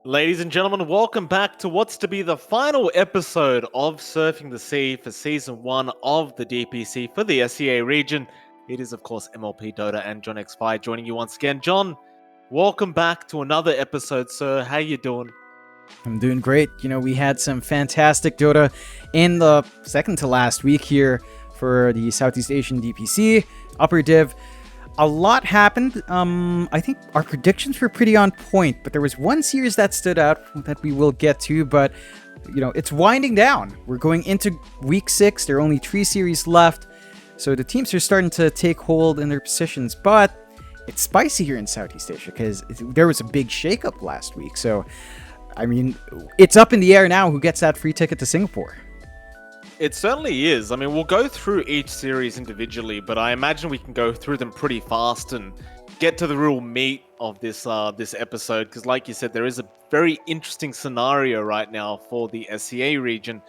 Ladies and gentlemen, welcome back to what's to be the final episode of Surfing the Sea for Season 1 of the DPC for the SEA region. It is, of course, MLP Dota and John X5 joining you once again. John, welcome back to another episode, sir. How you doing? I'm doing great. We had some fantastic Dota in the second to last week here for the Southeast Asian DPC Upper Div. A lot happened. I think our predictions were pretty on point, but there was one series that stood out that we will get to, but it's winding down. We're going into week 6. There are only 3 series left, so the teams are starting to take hold in their positions, but it's spicy here in Southeast Asia because there was a big shakeup last week. So, it's up in the air now who gets that free ticket to Singapore. It certainly is. We'll go through each series individually, but I imagine we can go through them pretty fast and get to the real meat of this episode, because like you said, there is a very interesting scenario right now for the SEA region.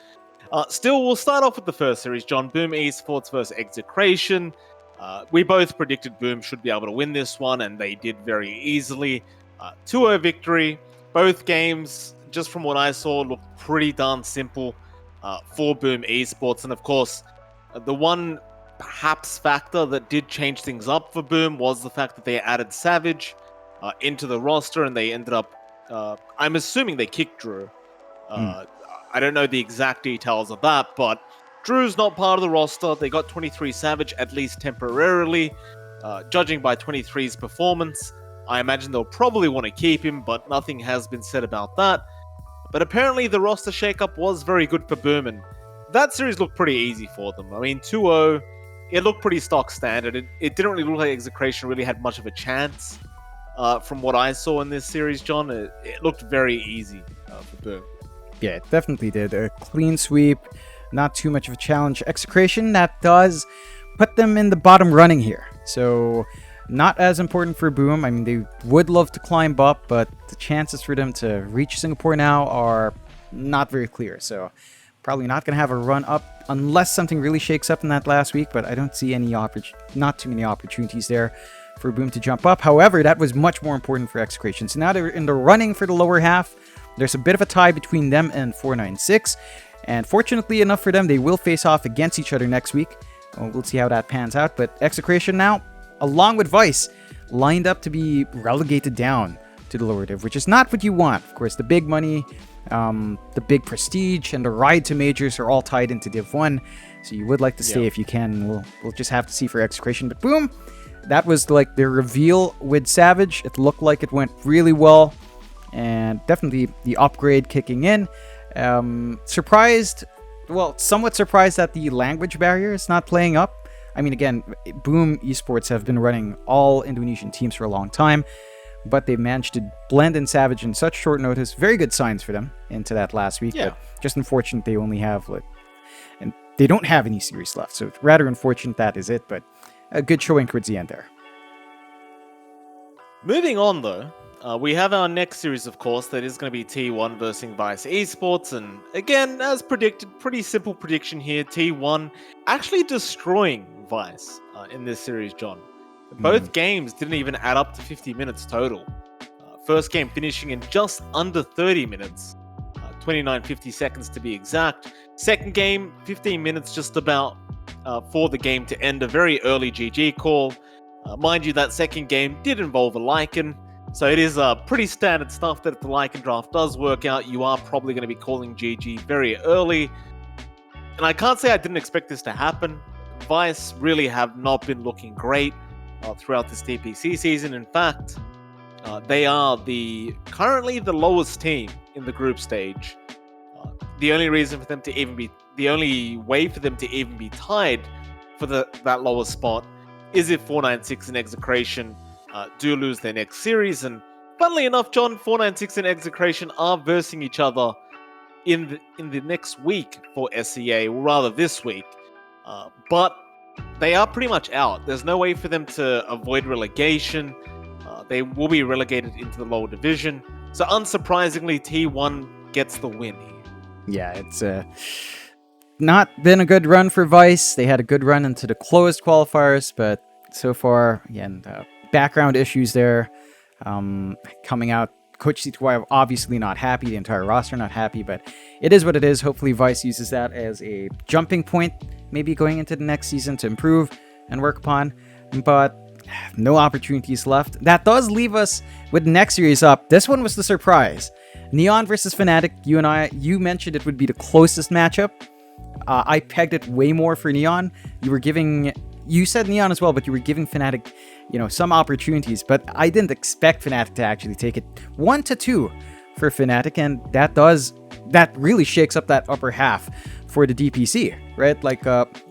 Still, we'll start off with the first series, John. Boom Esports versus Execration. We both predicted Boom should be able to win this one, and they did very easily. 2-0 victory. Both games, just from what I saw, looked pretty darn simple for Boom Esports. And of course, the one perhaps factor that did change things up for Boom was the fact that they added Savage into the roster, and they ended up, I'm assuming they kicked Drew. I don't know the exact details of that, but Drew's not part of the roster. They got 23 Savage, at least temporarily. Judging by 23's performance, I imagine they'll probably want to keep him, but nothing has been said about that. But apparently the roster shakeup was very good for Boom, and that series looked pretty easy for them. 2-0, it looked pretty stock standard. It didn't really look like Execration really had much of a chance from what I saw in this series, John. It looked very easy for Boom. Yeah, it definitely did. A clean sweep, not too much of a challenge. Execration, that does put them in the bottom running here. So, not as important for Boom. They would love to climb up, but the chances for them to reach Singapore now are not very clear. So, probably not going to have a run up unless something really shakes up in that last week, but I don't see not too many opportunities there for Boom to jump up. However, that was much more important for Execration. So now they're in the running for the lower half. There's a bit of a tie between them and 496, and fortunately enough for them, they will face off against each other next week. We'll see how that pans out, but Execration now, along with Vice, lined up to be relegated down to the lower div, which is not what you want. Of course, the big money, the big prestige, and the ride to majors are all tied into Div 1, so you would like to stay if you can. We'll just have to see for Execration. But Boom, that was like their reveal with Savage. It looked like it went really well, and definitely the upgrade kicking in. Somewhat surprised that the language barrier is not playing up. Again, Boom Esports have been running all Indonesian teams for a long time, but they managed to blend in Savage in such short notice. Very good signs for them into that last week, but just unfortunate they only have, and they don't have any series left, so it's rather unfortunate that is it, but a good showing towards the end there. Moving on, though, we have our next series, of course, that is going to be T1 versus Vice Esports, and again, as predicted, pretty simple prediction here, T1 actually destroying Vice in this series, John. Both games didn't even add up to 50 minutes total. First game finishing in just under 30 minutes, 29.50 seconds to be exact. Second game, 15 minutes just about for the game to end, a very early GG call. Mind you, that second game did involve a Lycan, so it is pretty standard stuff that if the Lycan draft does work out, you are probably going to be calling GG very early. And I can't say I didn't expect this to happen. Vice really have not been looking great throughout this DPC season. In fact, they are currently the lowest team in the group stage. The only way for them to even be tied for that lower spot is if 496 and Execration do lose their next series. And funnily enough, John, 496 and Execration are versing each other in the next week for SEA, or rather this week. But they are pretty much out. There's no way for them to avoid relegation. They will be relegated into the lower division. So unsurprisingly, T1 gets the win here. Yeah, it's not been a good run for Vice. They had a good run into the closed qualifiers, but so far, again, background issues there. Coming out Coach C2Y obviously not happy, the entire roster not happy, but it is what it is. Hopefully Vice uses that as a jumping point, maybe going into the next season to improve and work upon, but no opportunities left. That does leave us with the next series up. This one was the surprise. Neon versus Fnatic. You mentioned it would be the closest matchup. I pegged it way more for Neon. You said Neon as well, but you were giving Fnatic, some opportunities. But I didn't expect Fnatic to actually take it 1-2 for Fnatic, and that really shakes up that upper half for the DPC, right? Like,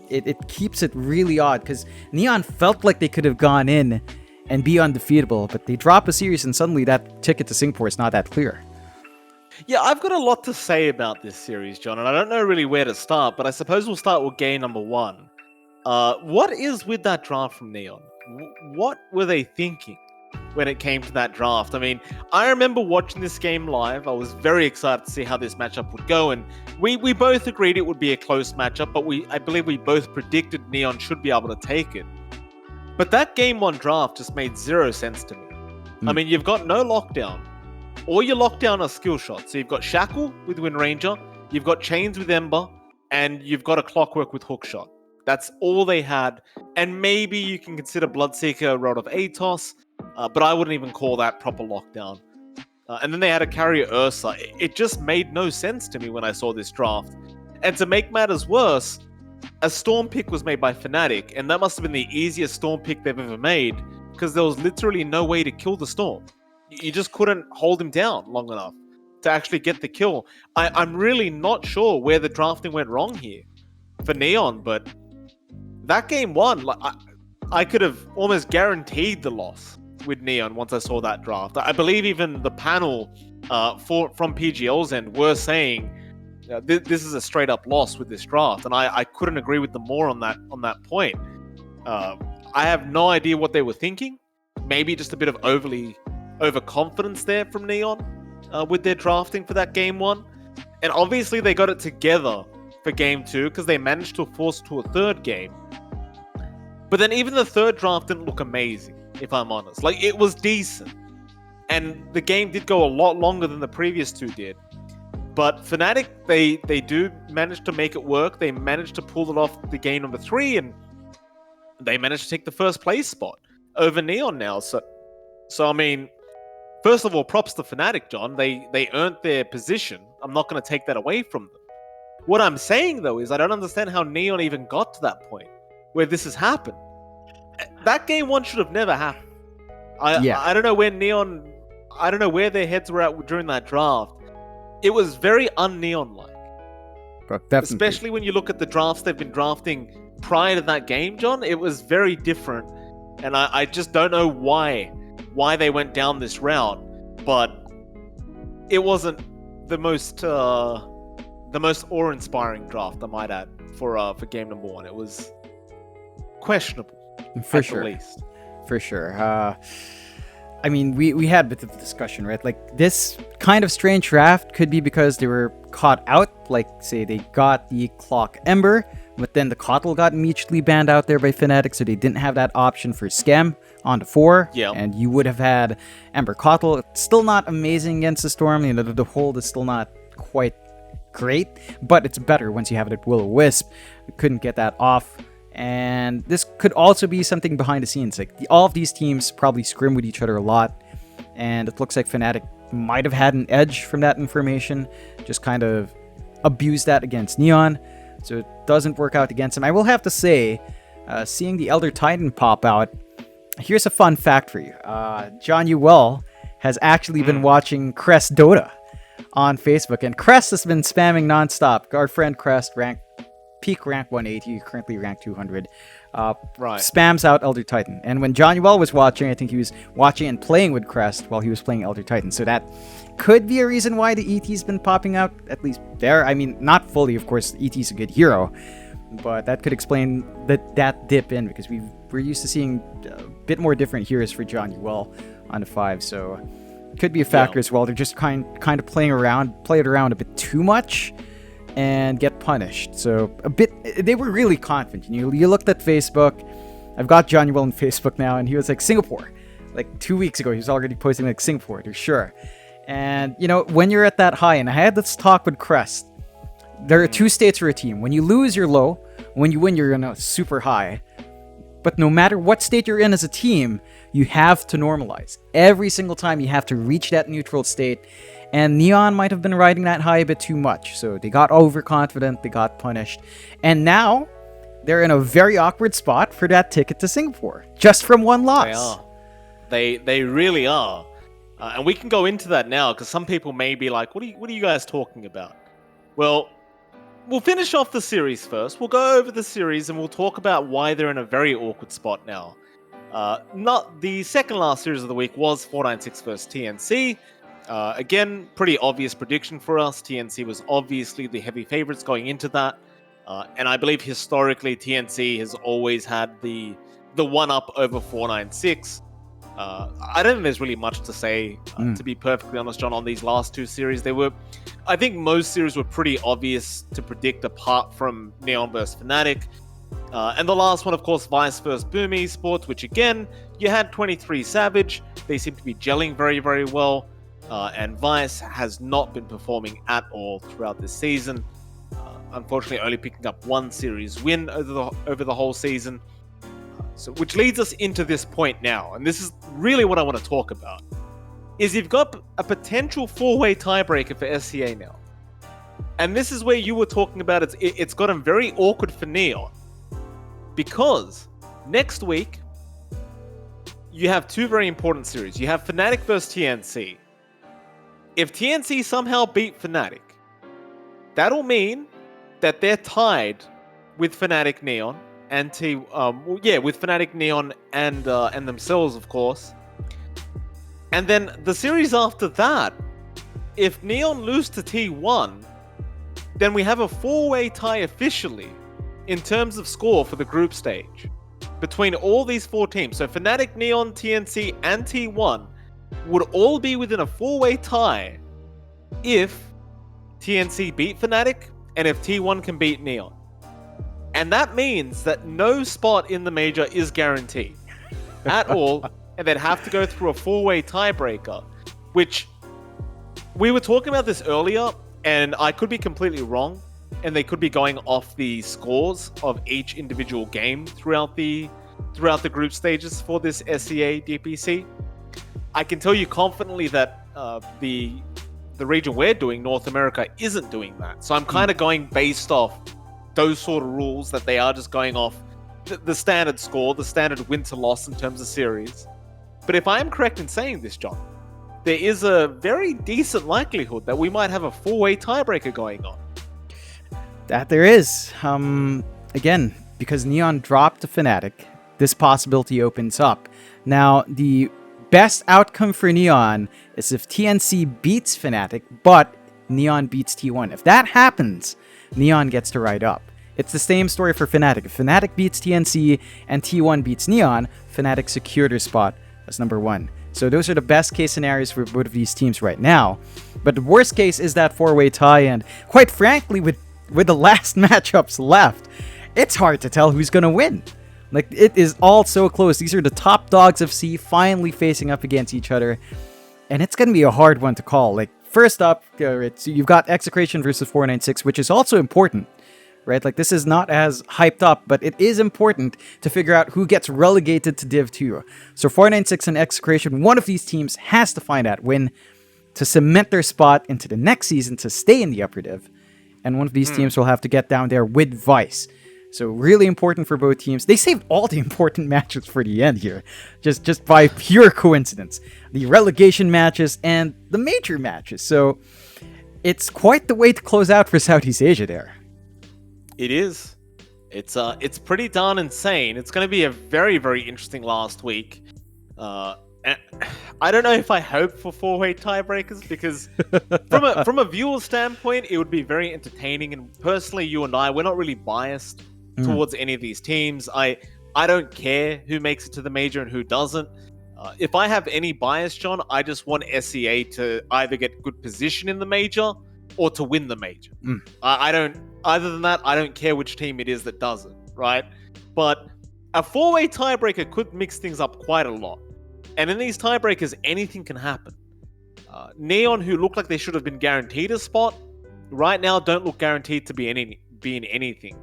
it keeps it really odd because Neon felt like they could have gone in and be undefeatable, but they drop a series and suddenly that ticket to Singapore is not that clear. Yeah, I've got a lot to say about this series, John, and I don't know really where to start, but I suppose we'll start with game number 1. What is with that draft from Neon? What were they thinking when it came to that draft? I mean, I remember watching this game live. I was very excited to see how this matchup would go, and we both agreed it would be a close matchup, but I believe we both predicted Neon should be able to take it. But that game 1 draft just made zero sense to me. I mean, you've got no lockdown. All your lockdown are skill shots. So you've got Shackle with Wind Ranger, you've got Chains with Ember, and you've got a Clockwork with Hookshot. That's all they had. And maybe you can consider Bloodseeker, Rod of Atos, but I wouldn't even call that proper lockdown. And then they had a carrier Ursa. It just made no sense to me when I saw this draft. And to make matters worse, a Storm pick was made by Fnatic, and that must have been the easiest Storm pick they've ever made, because there was literally no way to kill the Storm. You just couldn't hold him down long enough to actually get the kill. I'm really not sure where the drafting went wrong here for Neon, but that game 1, I could have almost guaranteed the loss with Neon once I saw that draft. I believe even the panel from PGL's end were saying this is a straight up loss with this draft, and I couldn't agree with them more on that point. I have no idea what they were thinking. Maybe just a bit of overconfidence there from Neon with their drafting for that game 1. And obviously they got it together for game 2 because they managed to force to a third game. But then even the third draft didn't look amazing, if I'm honest. Like, it was decent. And the game did go a lot longer than the previous 2 did. But Fnatic, they do manage to make it work. They managed to pull it off the game number 3, and they managed to take the first place spot over Neon now. So I mean, first of all, props to Fnatic, John. They earned their position. I'm not going to take that away from them. What I'm saying, though, is I don't understand how Neon even got to that point where this has happened. That game 1 should have never happened. I don't know where Neon... I don't know where their heads were at during that draft. It was very un-Neon-like. Especially when you look at the drafts they've been drafting prior to that game, John. It was very different. And I just don't know why they went down this route, but it wasn't the most awe-inspiring draft, I might add, for game number 1. It was questionable, for at sure. the least. For sure. I mean, we had a bit of a discussion, right? Like, this kind of strange draft could be because they were caught out. Like, say they got the Clock Ember, but then the Kotl got immediately banned out there by Fnatic, so they didn't have that option for Scam onto 4. Yeah. And you would have had Ember Kotl. It's still not amazing against the Storm. The hold is still not quite great, but it's better once you have it at Will-O-Wisp. We couldn't get that off. And this could also be something behind the scenes. Like, all of these teams probably scrim with each other a lot, and it looks like Fnatic might have had an edge from that information, just kind of abused that against Neon, so it doesn't work out against him. I will have to say, seeing the Elder Titan pop out, here's a fun fact for you. John Uwell has actually been watching Crest Dota on Facebook, and Crest has been spamming nonstop. Our friend Crest peak rank 180, currently rank 200, spams out Elder Titan. And when John Uwell was watching, I think he was watching and playing with Crest while he was playing Elder Titan. So that could be a reason why the ET's been popping out, at least there. I mean, not fully, of course, ET's a good hero, but that could explain that dip in, because we're used to seeing a bit more different heroes for John Uwell on the 5. So it could be a factor as well. They're just kind of play it around a bit too much and get punished. So they were really confident. You looked at Facebook. I've got John Uwell on Facebook now, and he was like, Singapore. Like 2 weeks ago, he was already posting like Singapore, they're sure. And, when you're at that high, and I had this talk with Crest, there are two states for a team. When you lose, you're low. When you win, you're in a super high. But no matter what state you're in as a team, you have to normalize. Every single time you have to reach that neutral state. And Neon might have been riding that high a bit too much. So they got overconfident, they got punished. And now they're in a very awkward spot for that ticket to Singapore. Just from one loss. They are. They really are. And we can go into that now, because some people may be like, what are you guys talking about? Well, we'll finish off the series first. We'll go over the series and we'll talk about why they're in a very awkward spot now. Not the second last series of the week was 496 versus TNC. Again, pretty obvious prediction for us. TNC was obviously the heavy favorites going into that. And I believe historically TNC has always had the one-up over 496. I don't think there's really much to say, to be perfectly honest, John, on these last two series. I think most series were pretty obvious to predict apart from Neon vs Fnatic. And the last one, of course, Vice vs Boom Esports, which again, you had 23 Savage. They seem to be gelling very, very well. And Vice has not been performing at all throughout this season. Unfortunately, only picking up one series win over the whole season. So, which leads us into this point now, and this is really what I want to talk about, is you've got a potential four-way tiebreaker for SEA now. And this is where you were talking about it's gotten very awkward for Neon. Because next week, you have two very important series. You have Fnatic versus TNC. If TNC somehow beat Fnatic, that'll mean that they're tied with Fnatic Neon and with Fnatic Neon and themselves, of course. And then the series after that, if Neon lose to T1, then we have a four-way tie officially in terms of score for the group stage between all these four teams. So Fnatic, Neon, TNC, and T1 would all be within a four-way tie if TNC beat Fnatic and if T1 can beat Neon. And that means that no spot in the major is guaranteed at all, and they'd have to go through a four-way tiebreaker, which we were talking about this earlier, and I could be completely wrong, and they could be going off the scores of each individual game throughout the group stages for this SEA DPC. I can tell you confidently that the region we're doing, North America, isn't doing that. So I'm kind of going based off those sort of rules, that they are just going off the standard score, the standard win to loss in terms of series. But if I am correct in saying this, John, there is a very decent likelihood that we might have a four-way tiebreaker going on. That there is. Again, because Neon dropped to Fnatic, this possibility opens up. Now, the best outcome for Neon is if TNC beats Fnatic, but Neon beats T1. If that happens, Neon gets to ride up. It's the same story for Fnatic. If Fnatic beats TNC and T1 beats Neon, Fnatic secured their spot as number one. So those are the best case scenarios for both of these teams right now. But the worst case is that four-way tie, and quite frankly, with the last matchups left, it's hard to tell who's going to win. Like, it is all so close. These are the top dogs of C finally facing up against each other, and it's going to be a hard one to call. Like, first up, you've got Execration versus 496, which is also important, right? Like, this is not as hyped up, but it is important to figure out who gets relegated to Div 2. So 496 and Execration, one of these teams has to find that win to cement their spot into the next season to stay in the upper Div. And one of these teams will have to get down there with Vice. So really important for both teams. They saved all the important matches for the end here, just by pure coincidence. The relegation matches and the major matches. So it's quite the way to close out for Southeast Asia there. It is. It's pretty darn insane. It's going to be a very, very interesting last week. I don't know if I hope for four-way tiebreakers, because from a viewer standpoint, it would be very entertaining. And personally, you and I, we're not really biased towards any of these teams. I don't care who makes it to the major and who doesn't. If I have any bias, John, I just want SEA to either get good position in the major or to win the major. I don't. Other than that, I don't care which team it is that does it, right? But a four-way tiebreaker could mix things up quite a lot. And in these tiebreakers, anything can happen. Neon, who looked like they should have been guaranteed a spot, right now don't look guaranteed to be in anything.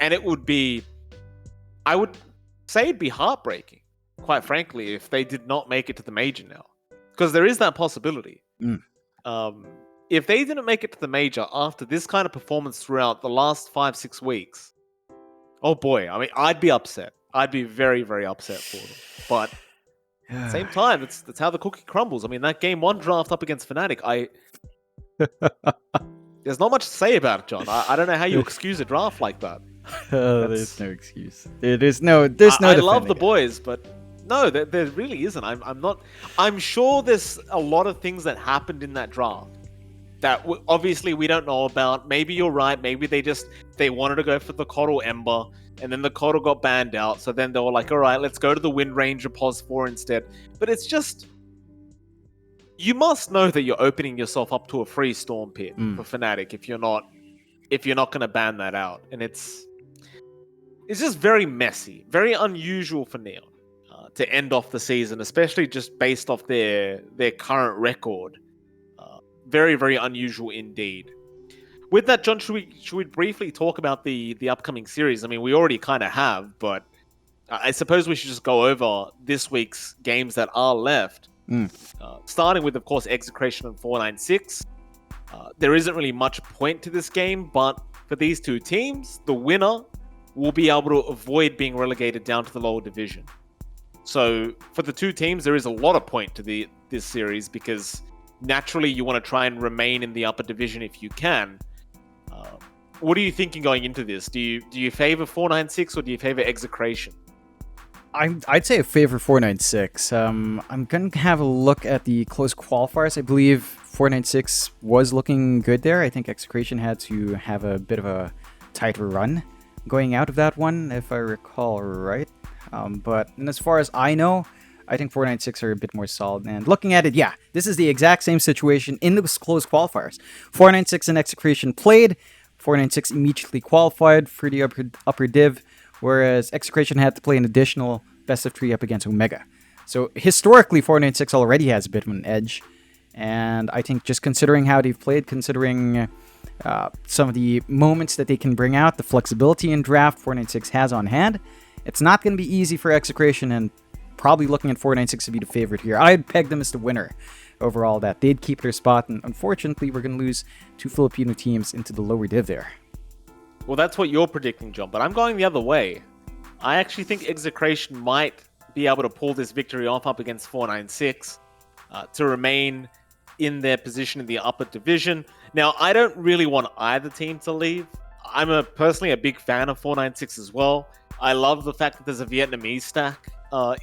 And it would be, I would say it'd be heartbreaking, quite frankly, if they did not make it to the major now. Because there is that possibility. If they didn't make it to the major after this kind of performance throughout the last 5-6 weeks, oh boy, I mean, I'd be upset. I'd be very, very upset for them. But at the same time, that's how the cookie crumbles. I mean, that game 1 draft up against Fnatic, there's not much to say about it, John. I don't know how you excuse a draft like that. There's no excuse. There's no. I love the boys, but no, there really isn't. I'm sure there's a lot of things that happened in that draft that obviously we don't know about. Maybe you're right. Maybe they wanted to go for the Coddle Ember, and then the Coddle got banned out. So then they were like, all right, let's go to the Wind Ranger Pos 4 instead. But it's just, you must know that you're opening yourself up to a free Storm Pit for Fnatic if you're not going to ban that out. And it's just very messy, very unusual for Neon to end off the season, especially just based off their current record. Very, very unusual indeed. With that, John, should we briefly talk about the upcoming series? I mean, we already kind of have, but I suppose we should just go over this week's games that are left. Starting with, of course, Execration and 496. There isn't really much point to this game, but for these two teams, the winner will be able to avoid being relegated down to the lower division. So for the two teams, there is a lot of point to this series because naturally you want to try and remain in the upper division if you can. What are you thinking going into this? Do you favor 496 or do you favor Execration? I'd say a favor 496. I'm going to have a look at the close qualifiers. I believe 496 was looking good there. I think Execration had to have a bit of a tighter run going out of that one, if I recall right. But as far as I know, I think 496 are a bit more solid. And looking at it, yeah, this is the exact same situation in the close qualifiers. 496 and Execration played. 496 immediately qualified for the upper div, whereas Execration had to play an additional best of 3 up against Omega. So historically, 496 already has a bit of an edge. And I think just considering how they've played, considering some of the moments that they can bring out, the flexibility in draft 496 has on hand, it's not going to be easy for Execration, and probably looking at 496 to be the favorite here. I'd peg them as the winner overall, that they'd keep their spot, and unfortunately we're going to lose 2 Filipino teams into the lower div there. Well, that's what you're predicting, John, but I'm going the other way. I actually think Execration might be able to pull this victory off up against 496 to remain in their position in the upper division. Now, I don't really want either team to leave. I'm personally a big fan of 496 as well. I love the fact that there's a Vietnamese stack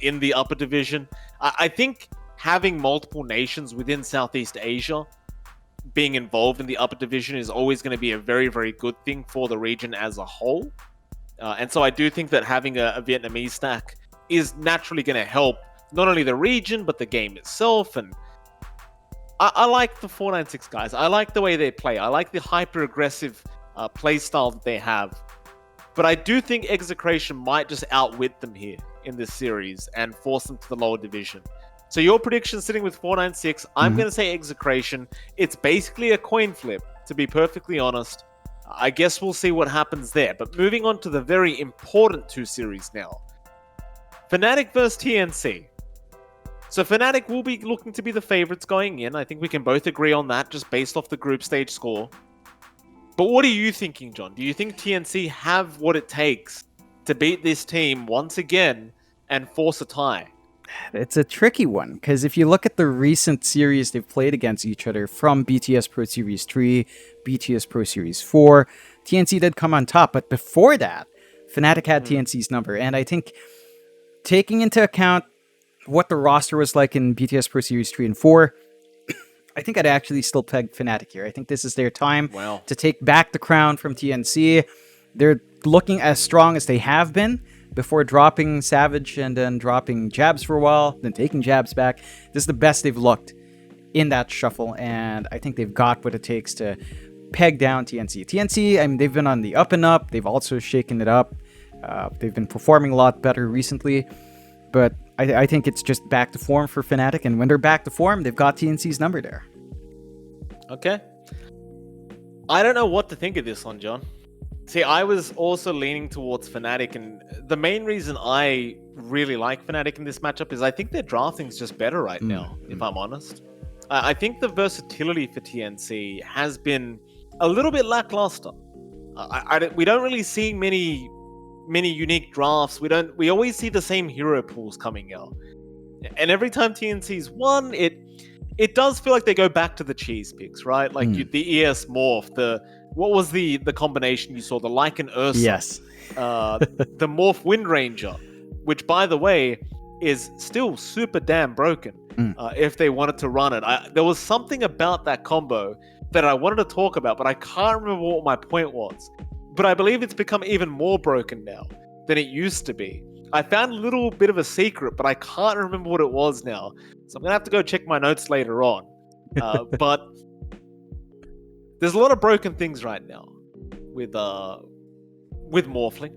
in the upper division. I think having multiple nations within Southeast Asia being involved in the upper division is always going to be a very, very good thing for the region as a whole. And so I do think that having a Vietnamese stack is naturally going to help not only the region, but the game itself. And I like the 496 guys. I like the way they play. I like the hyper-aggressive play style that they have. But I do think Execration might just outwit them here in this series and force them to the lower division. So your prediction sitting with 496, I'm going to say Execration. It's basically a coin flip, to be perfectly honest. I guess we'll see what happens there. But moving on to the very important 2 series now. Fnatic versus TNC. So Fnatic will be looking to be the favorites going in. I think we can both agree on that, just based off the group stage score. But what are you thinking, John? Do you think TNC have what it takes to beat this team once again and force a tie? It's a tricky one, because if you look at the recent series they've played against each other from BTS Pro Series 3, BTS Pro Series 4, TNC did come on top, but before that, Fnatic had TNC's number, and I think taking into account what the roster was like in BTS Pro Series 3 and 4, I think I'd actually still peg Fnatic here. I think this is their time to take back the crown from TNC. They're looking as strong as they have been before dropping Savage and then dropping Jabs for a while, then taking Jabs back. This is the best they've looked in that shuffle, and I think they've got what it takes to peg down TNC. TNC, I mean, they've been on the up and up. They've also shaken it up. They've been performing a lot better recently, but I think it's just back to form for Fnatic, and when they're back to form, they've got TNC's number there. Okay. I don't know what to think of this one, John. See, I was also leaning towards Fnatic, and the main reason I really like Fnatic in this matchup is I think their drafting's just better right now, if I'm honest. I think the versatility for TNC has been a little bit lackluster. We don't really see many unique drafts. We always see the same hero pools coming out, and every time TNC's won, it does feel like they go back to the cheese picks, right? Like the ES morph, what was the combination you saw? The Lycan Ursa, Yes, the morph Wind Ranger, which by the way is still super damn broken. If they wanted to run it, there was something about that combo that I wanted to talk about, but I can't remember what my point was. But I believe it's become even more broken now than it used to be. I found a little bit of a secret, but I can't remember what it was now. So I'm going to have to go check my notes later on. But there's a lot of broken things right now with Morphling.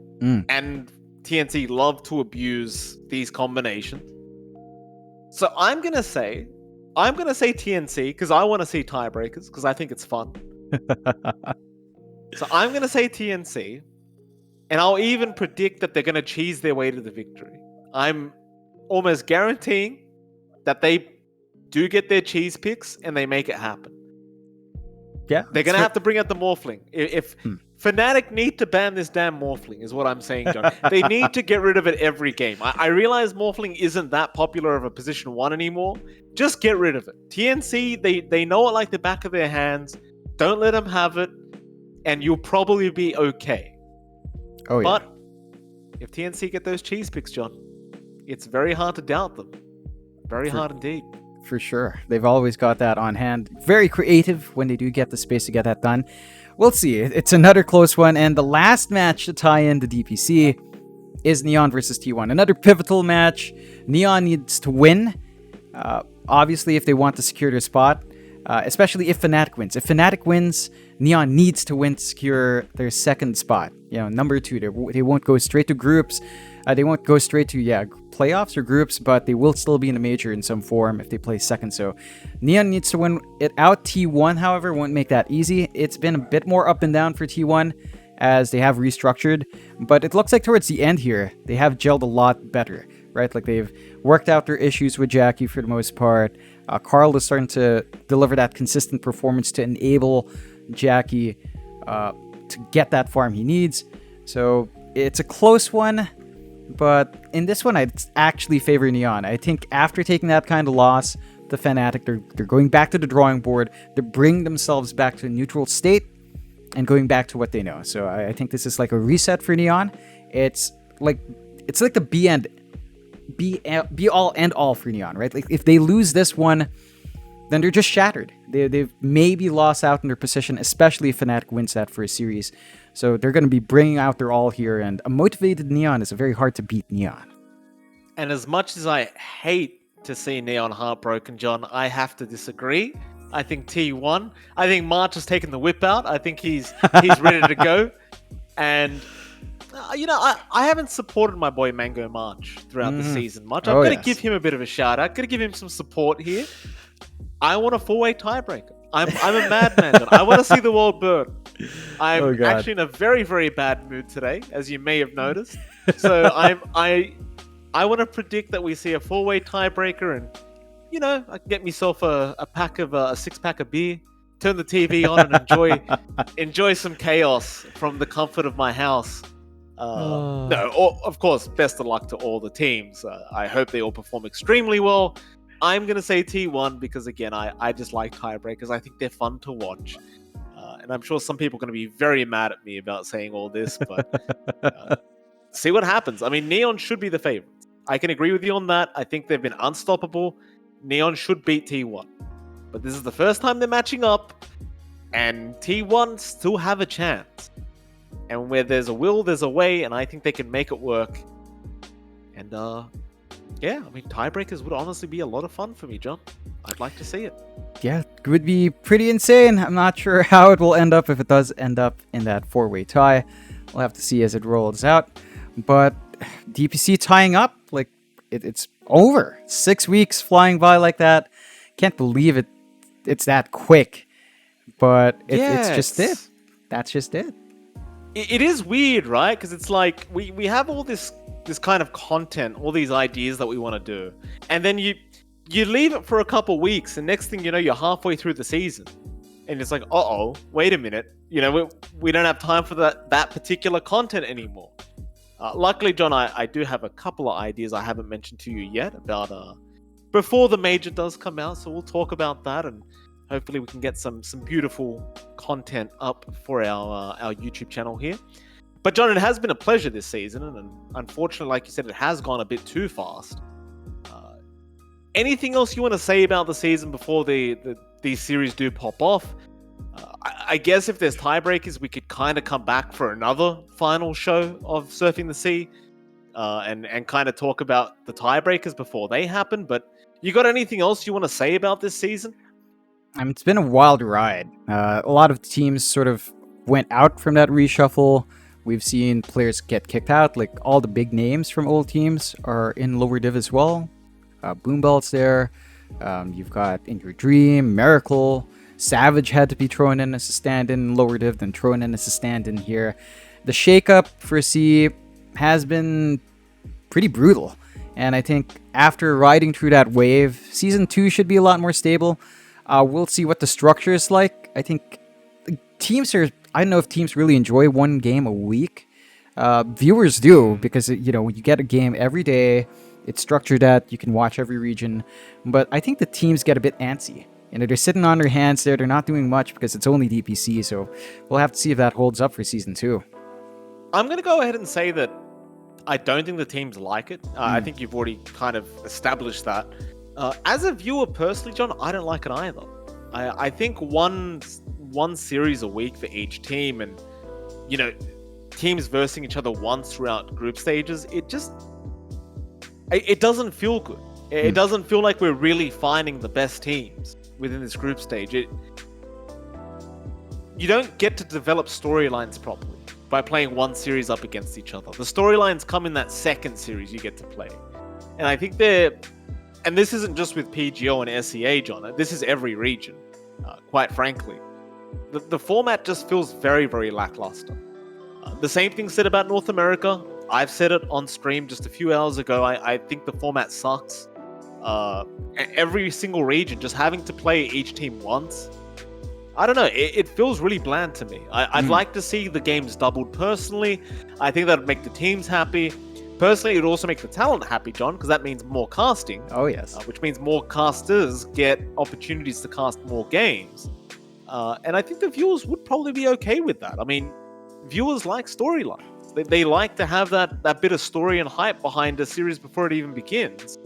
And TNC love to abuse these combinations. So I'm going to say TNC because I want to see tiebreakers because I think it's fun. So I'm going to say TNC, and I'll even predict that they're going to cheese their way to the victory. I'm almost guaranteeing that they do get their cheese picks and they make it happen. Yeah, they're going to have to bring out the Morphling. If Fnatic need to ban this damn Morphling, is what I'm saying, John. They need to get rid of it every game. I realize Morphling isn't that popular of a position 1 anymore. Just get rid of it. TNC, they know it like the back of their hands. Don't let them have it, and you'll probably be okay. Oh, yeah. But if TNC get those cheese picks, John, it's very hard to doubt them. Very hard indeed. For sure. They've always got that on hand. Very creative when they do get the space to get that done. We'll see. It's another close one. And the last match to tie in the DPC is Neon versus T1. Another pivotal match. Neon needs to win. Obviously, if they want to secure their spot. Especially if Fnatic wins. If Fnatic wins, Neon needs to win to secure their second spot. Number 2. They won't go straight to groups. They won't go straight to, playoffs or groups, but they will still be in the major in some form if they play second. So Neon needs to win it out. T1, however, won't make that easy. It's been a bit more up and down for T1 as they have restructured, but it looks like towards the end here, they have gelled a lot better, right? Like they've worked out their issues with Jackie for the most part. Carl is starting to deliver that consistent performance to enable Jackie to get that farm he needs. So it's a close one, but in this one, I'd actually favor Neon. I think after taking that kind of loss to Fnatic, they're going back to the drawing board. They're bringing themselves back to a neutral state and going back to what they know. So I think this is like a reset for Neon. It's like the be all end all for Neon, right? Like if they lose this one, then they're just shattered. They've maybe lost out in their position, especially if Fnatic wins that for a series. So they're going to be bringing out their all here, and a motivated Neon is very hard to beat Neon. And as much as I hate to see Neon heartbroken, John, I have to disagree. I think T1. I think March has taken the whip out. I think he's ready to go. And I haven't supported my boy Mango March throughout the season much. I'm going to give him a bit of a shout out. Going to give him some support here. I want a 4-way tiebreaker. I'm a madman, John. I want to see the world burn. I'm actually in a very, very bad mood today, as you may have noticed. So I want to predict that we see a 4-way tiebreaker, and I can get myself a 6-pack of beer, turn the TV on, and enjoy some chaos from the comfort of my house. Of course, best of luck to all the teams. I hope they all perform extremely well. I'm going to say T1 because, again, I just like tiebreakers. I think they're fun to watch. And I'm sure some people are going to be very mad at me about saying all this, but see what happens. I mean, Neon should be the favorites. I can agree with you on that. I think they've been unstoppable. Neon should beat T1. But this is the first time they're matching up, and T1 still have a chance. And where there's a will, there's a way, and I think they can make it work. And, tiebreakers would honestly be a lot of fun for me, John. I'd like to see it. Yeah, it would be pretty insane. I'm not sure how it will end up if it does end up in that 4-way tie. We'll have to see as it rolls out. But DPC tying up, like, it's over. 6 weeks flying by like that. Can't believe it. It's that quick. But it's just it. That's just it. It is weird, right? Because it's like we have all this kind of content, all these ideas that we want to do, and then you leave it for a couple weeks, and next thing you know, you're halfway through the season, and it's like, wait a minute, we don't have time for that particular content anymore. Luckily, John, I do have a couple of ideas I haven't mentioned to you yet about before the major does come out, so we'll talk about that, and hopefully we can get some beautiful content up for our YouTube channel here. But John, it has been a pleasure this season, and unfortunately, like you said, it has gone a bit too fast. Anything else you want to say about the season before these series do pop off? I guess if there's tiebreakers, we could kind of come back for another final show of Surfing the Sea, and kind of talk about the tiebreakers before they happen. But you got anything else you want to say about this season? I mean, it's been a wild ride. A lot of teams sort of went out from that reshuffle. We've seen players get kicked out. Like, all the big names from old teams are in lower div as well. Boombelt's there. You've got In Your Dream, Miracle. Savage had to be thrown in as a stand-in lower div, then thrown in as a stand-in here. The shakeup for C has been pretty brutal. And I think after riding through that wave, Season 2 should be a lot more stable. We'll see what the structure is like. I think teams are... I don't know if teams really enjoy one game a week. Viewers do, because you get a game every day. It's structured that you can watch every region. But I think the teams get a bit antsy. They're sitting on their hands there. They're not doing much because it's only DPC. So we'll have to see if that holds up for Season 2. I'm going to go ahead and say that I don't think the teams like it. I think you've already kind of established that. As a viewer personally, John, I don't like it either. I think one series a week for each team, and teams versing each other once throughout group stages, it doesn't feel good. It doesn't feel like we're really finding the best teams within this group stage. You don't get to develop storylines properly by playing one series up against each other. The storylines come in that second series you get to play. And I think and this isn't just with PGO and SEA, John. This is every region, quite frankly. The format just feels very, very lackluster. The same thing said about North America. I've said it on stream just a few hours ago. I think the format sucks. Every single region just having to play each team once. I don't know. It feels really bland to me. I'd like to see the games doubled personally. I think that would make the teams happy. Personally, it would also make the talent happy, John, because that means more casting. Oh, yes. Which means more casters get opportunities to cast more games. And I think the viewers would probably be okay with that. I mean, viewers like storylines. They like to have that bit of story and hype behind a series before it even begins.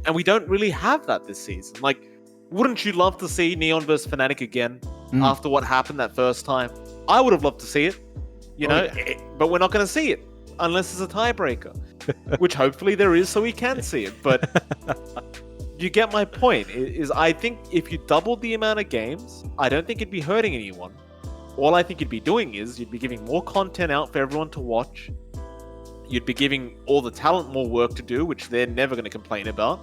And we don't really have that this season. Like, wouldn't you love to see Neon vs Fnatic again after what happened that first time? I would have loved to see it, but we're not going to see it unless it's a tiebreaker, which hopefully there is, so we can see it. But you get my point. Is I think if you doubled the amount of games, I don't think it'd be hurting anyone. All I think you'd be doing is you'd be giving more content out for everyone to watch. You'd be giving all the talent more work to do, which they're never going to complain about.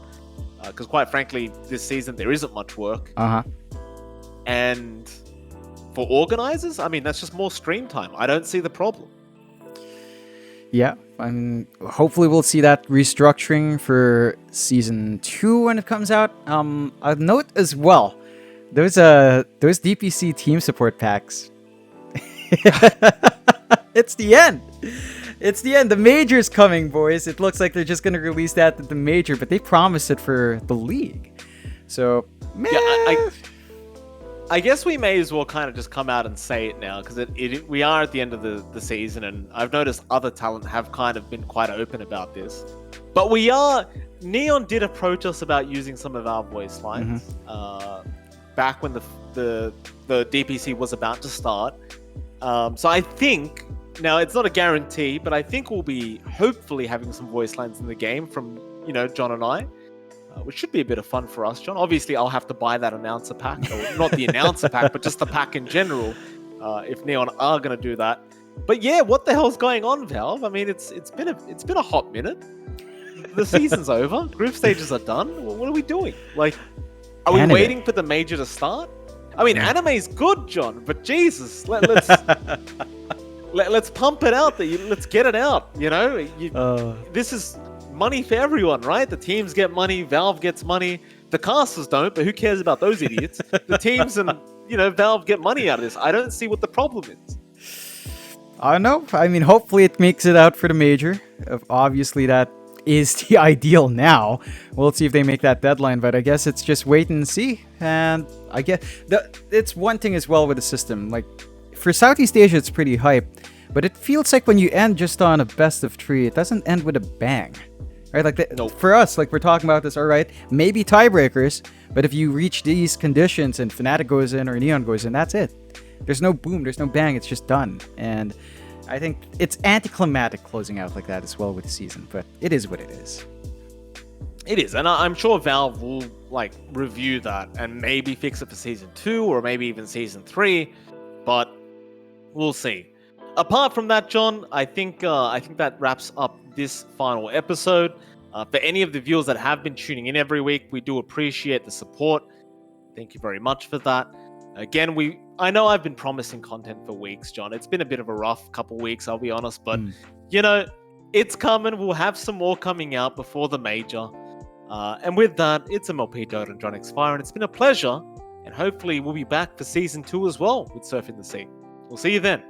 Because quite frankly, this season there isn't much work. And for organizers, I mean, that's just more stream time. I don't see the problem. Yeah, and hopefully we'll see that restructuring for Season 2 when it comes out. I'll note as well, those DPC team support packs. It's the end. It's the end. The major's coming, boys. It looks like they're just going to release that at the major, but they promised it for the league. So, man. Yeah, I guess we may as well kind of just come out and say it now, because we are at the end of the season, and I've noticed other talent have kind of been quite open about this. But Neon did approach us about using some of our voice lines back when the DPC was about to start. So I think, now it's not a guarantee, but I think we'll be hopefully having some voice lines in the game from, John and I. Which should be a bit of fun for us, John. Obviously, I'll have to buy that announcer pack. Or not the announcer pack, but just the pack in general, if Neon are going to do that. But yeah, what the hell's going on, Valve? I mean, it's been a hot minute. The season's over. Group stages are done. What are we doing? Like, are we Anime. waiting for the major to start? I mean, anime's good, John, but Jesus, let's pump it out. Let's get it out. You know, this is money for everyone, right? The teams get money, Valve gets money. The casters don't, but who cares about those idiots? The teams and Valve get money out of this. I don't see what the problem is. I don't know. I mean, hopefully it makes it out for the major. Obviously, that is the ideal now. We'll see if they make that deadline, but I guess it's just wait and see. And I guess it's one thing as well with the system. Like, for Southeast Asia, it's pretty hype, but it feels like when you end just on a best of 3, it doesn't end with a bang. Right? Like, Nope. For us, like, we're talking about this, all right, maybe tiebreakers, but if you reach these conditions and Fnatic goes in or Neon goes in, that's it. There's no boom, there's no bang, it's just done. And I think it's anticlimactic closing out like that as well with the season, but it is what it is. It is, and I'm sure Valve will review that and maybe fix it for season 2 or maybe even season 3, but we'll see. Apart from that, John, I think that wraps up this final episode. For any of the viewers that have been tuning in every week, we do appreciate the support. Thank you very much for that. Again, I know I've been promising content for weeks, John. It's been a bit of a rough couple weeks, I'll be honest, but it's coming. We'll have some more coming out before the major. And with that, it's MLP Dota and John Xfire, and it's been a pleasure. And hopefully we'll be back for season 2 as well with Surfing the Sea. We'll see you then.